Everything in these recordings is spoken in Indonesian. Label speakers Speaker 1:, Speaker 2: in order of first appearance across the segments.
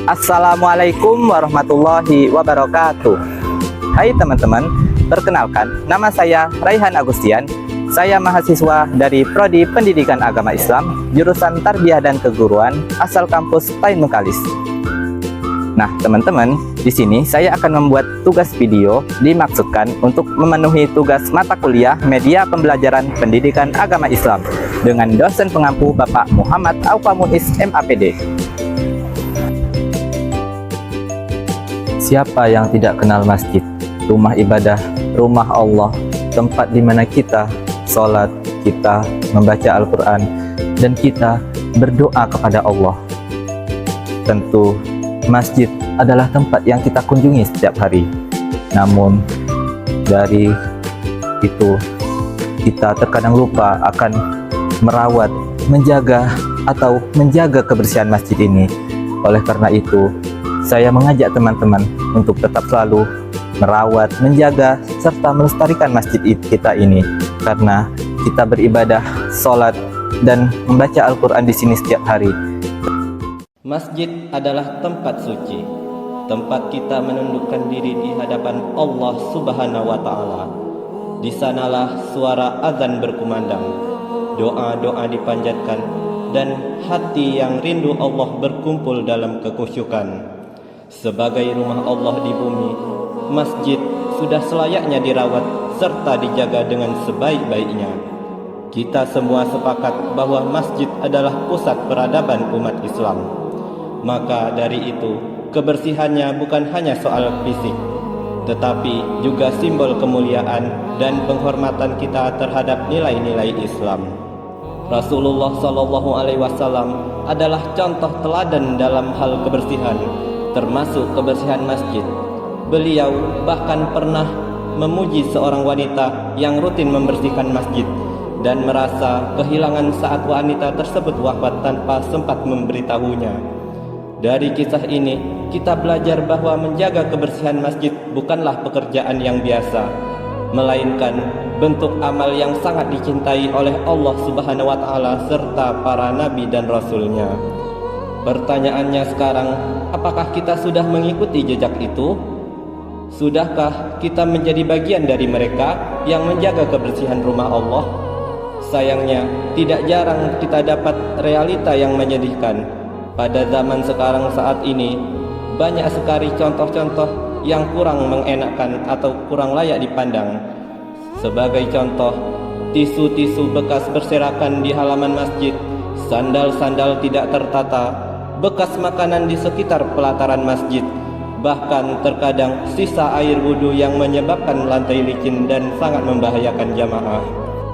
Speaker 1: Assalamualaikum warahmatullahi wabarakatuh. Hai teman-teman, perkenalkan nama saya Raihan Agustian. Saya mahasiswa dari Prodi Pendidikan Agama Islam, jurusan Tarbiyah dan Keguruan, asal kampus Tain Mukalis. Nah, teman-teman, di sini saya akan membuat tugas video dimaksudkan untuk memenuhi tugas mata kuliah Media Pembelajaran Pendidikan Agama Islam dengan dosen pengampu Bapak Muhammad Aufa Muiz MAPD. Siapa yang tidak kenal masjid, rumah ibadah, rumah Allah, tempat di mana kita sholat, kita membaca Al-Quran, dan kita berdoa kepada Allah. Tentu, masjid adalah tempat yang kita kunjungi setiap hari. Namun, dari itu, kita terkadang lupa akan merawat, menjaga, atau menjaga kebersihan masjid ini. Oleh karena itu, saya mengajak teman-teman untuk tetap selalu merawat, menjaga, serta melestarikan masjid kita ini, karena kita beribadah, sholat, dan membaca Al-Quran di sini setiap hari.
Speaker 2: Masjid adalah tempat suci, tempat kita menundukkan diri di hadapan Allah Subhanahu wa Ta'ala. Di sanalah suara azan berkumandang, doa-doa dipanjatkan, dan hati yang rindu Allah berkumpul dalam kekhusyukan. Sebagai rumah Allah di bumi, masjid sudah selayaknya dirawat serta dijaga dengan sebaik-baiknya. Kita semua sepakat bahwa masjid adalah pusat peradaban umat Islam. Maka dari itu, kebersihannya bukan hanya soal fisik, tetapi juga simbol kemuliaan dan penghormatan kita terhadap nilai-nilai Islam. Rasulullah SAW adalah contoh teladan dalam hal kebersihan, termasuk kebersihan masjid. Beliau bahkan pernah memuji seorang wanita yang rutin membersihkan masjid dan merasa kehilangan saat wanita tersebut wafat tanpa sempat memberitahunya. Dari kisah ini, kita belajar bahwa menjaga kebersihan masjid bukanlah pekerjaan yang biasa, melainkan bentuk amal yang sangat dicintai oleh Allah Subhanahu wa Ta'ala serta para nabi dan rasulnya. Pertanyaannya sekarang, apakah kita sudah mengikuti jejak itu? Sudahkah kita menjadi bagian dari mereka yang menjaga kebersihan rumah Allah? Sayangnya, tidak jarang kita dapat realita yang menyedihkan. Pada zaman sekarang saat ini, banyak sekali contoh-contoh yang kurang mengenakan atau kurang layak dipandang. Sebagai contoh, tisu-tisu bekas berserakan di halaman masjid, sandal-sandal tidak tertata, bekas makanan di sekitar pelataran masjid, bahkan terkadang sisa air wudhu yang menyebabkan lantai licin dan sangat membahayakan jamaah.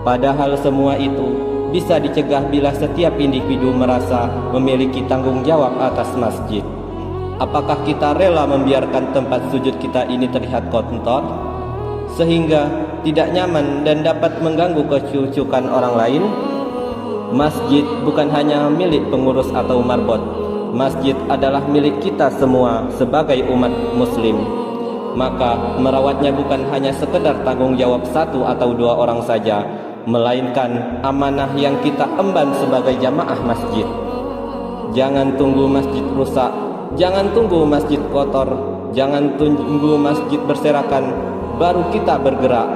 Speaker 2: Padahal semua itu bisa dicegah bila setiap individu merasa memiliki tanggung jawab atas masjid. Apakah kita rela membiarkan tempat sujud kita ini terlihat kotor, sehingga tidak nyaman dan dapat mengganggu kesyukuran orang lain? Masjid bukan hanya milik pengurus atau marbot. Masjid adalah milik kita semua sebagai umat muslim. Maka merawatnya bukan hanya sekedar tanggung jawab satu atau dua orang saja, melainkan amanah yang kita emban sebagai jamaah masjid. Jangan tunggu masjid rusak, jangan tunggu masjid kotor, jangan tunggu masjid berserakan baru kita bergerak.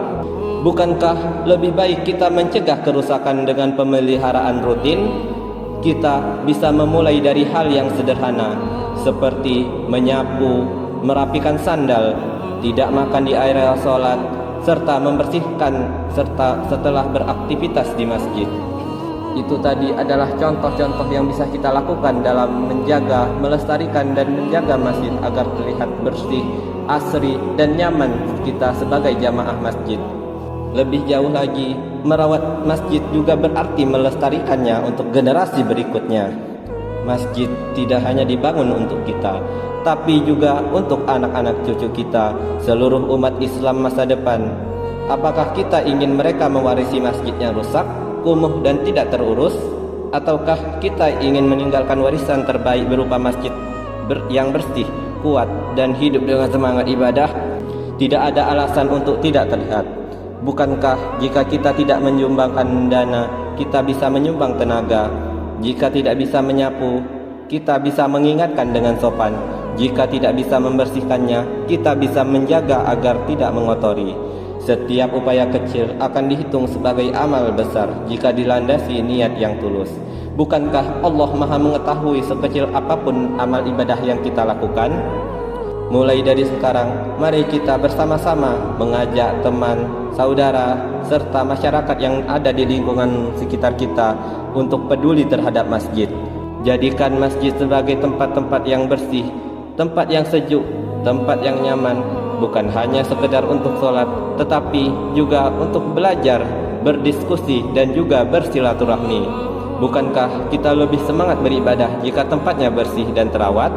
Speaker 2: Bukankah lebih baik kita mencegah kerusakan dengan pemeliharaan rutin? Kita bisa memulai dari hal yang sederhana, seperti menyapu, merapikan sandal, tidak makan di area sholat, serta membersihkan setelah beraktivitas di masjid. Itu tadi adalah contoh-contoh yang bisa kita lakukan dalam menjaga, melestarikan, dan menjaga masjid agar terlihat bersih, asri, dan nyaman kita sebagai jamaah masjid. Lebih jauh lagi, merawat masjid juga berarti melestarikannya untuk generasi berikutnya. Masjid tidak hanya dibangun untuk kita, tapi juga untuk anak-anak cucu kita, seluruh umat Islam masa depan. Apakah kita ingin mereka mewarisi masjid yang rusak, kumuh, dan tidak terurus? Ataukah kita ingin meninggalkan warisan terbaik berupa masjid yang bersih, kuat, dan hidup dengan semangat ibadah? Tidak ada alasan untuk tidak terlihat. Bukankah jika kita tidak menyumbangkan dana, kita bisa menyumbang tenaga? Jika tidak bisa menyapu, kita bisa mengingatkan dengan sopan. Jika tidak bisa membersihkannya, kita bisa menjaga agar tidak mengotori. Setiap upaya kecil akan dihitung sebagai amal besar jika dilandasi niat yang tulus. Bukankah Allah Maha mengetahui sekecil apapun amal ibadah yang kita lakukan? Mulai dari sekarang, mari kita bersama-sama mengajak teman, saudara, serta masyarakat yang ada di lingkungan sekitar kita untuk peduli terhadap masjid. Jadikan masjid sebagai tempat-tempat yang bersih, tempat yang sejuk, tempat yang nyaman, bukan hanya sekedar untuk sholat, tetapi juga untuk belajar, berdiskusi, dan juga bersilaturahmi. Bukankah kita lebih semangat beribadah jika tempatnya bersih dan terawat?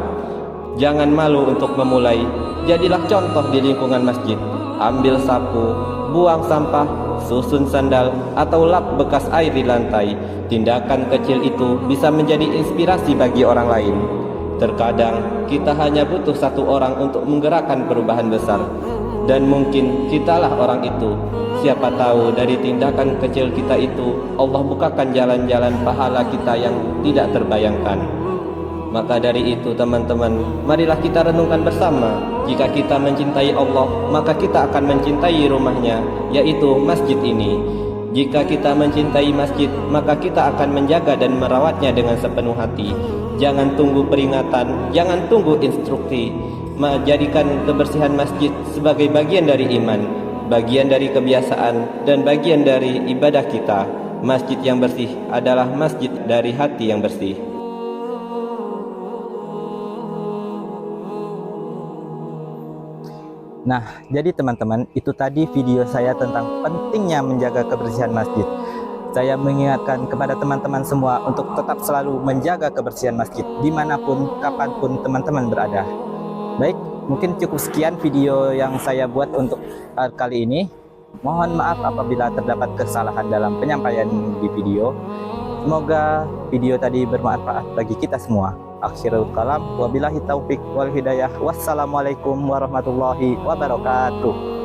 Speaker 2: Jangan malu untuk memulai. Jadilah contoh di lingkungan masjid. Ambil sapu, buang sampah, susun sandal, atau lap bekas air di lantai. Tindakan kecil itu bisa menjadi inspirasi bagi orang lain. Terkadang kita hanya butuh satu orang untuk menggerakkan perubahan besar. Dan mungkin kitalah orang itu. Siapa tahu dari tindakan kecil kita itu Allah bukakan jalan-jalan pahala kita yang tidak terbayangkan. Maka dari itu teman-teman, marilah kita renungkan bersama. Jika kita mencintai Allah, maka kita akan mencintai rumahnya, yaitu masjid ini. Jika kita mencintai masjid, maka kita akan menjaga dan merawatnya dengan sepenuh hati. Jangan tunggu peringatan, jangan tunggu instruksi. Jadikan kebersihan masjid sebagai bagian dari iman, bagian dari kebiasaan, dan bagian dari ibadah kita. Masjid yang bersih adalah masjid dari hati yang bersih.
Speaker 1: Nah, jadi teman-teman, itu tadi video saya tentang pentingnya menjaga kebersihan masjid. Saya mengingatkan kepada teman-teman semua untuk tetap selalu menjaga kebersihan masjid dimanapun, kapanpun teman-teman berada. Baik, mungkin cukup sekian video yang saya buat untuk kali ini. Mohon maaf apabila terdapat kesalahan dalam penyampaian di video. Semoga video tadi bermanfaat bagi kita semua. Akhirul kalam, wabillahi taufik wal hidayah. Wassalamualaikum warahmatullahi wabarakatuh.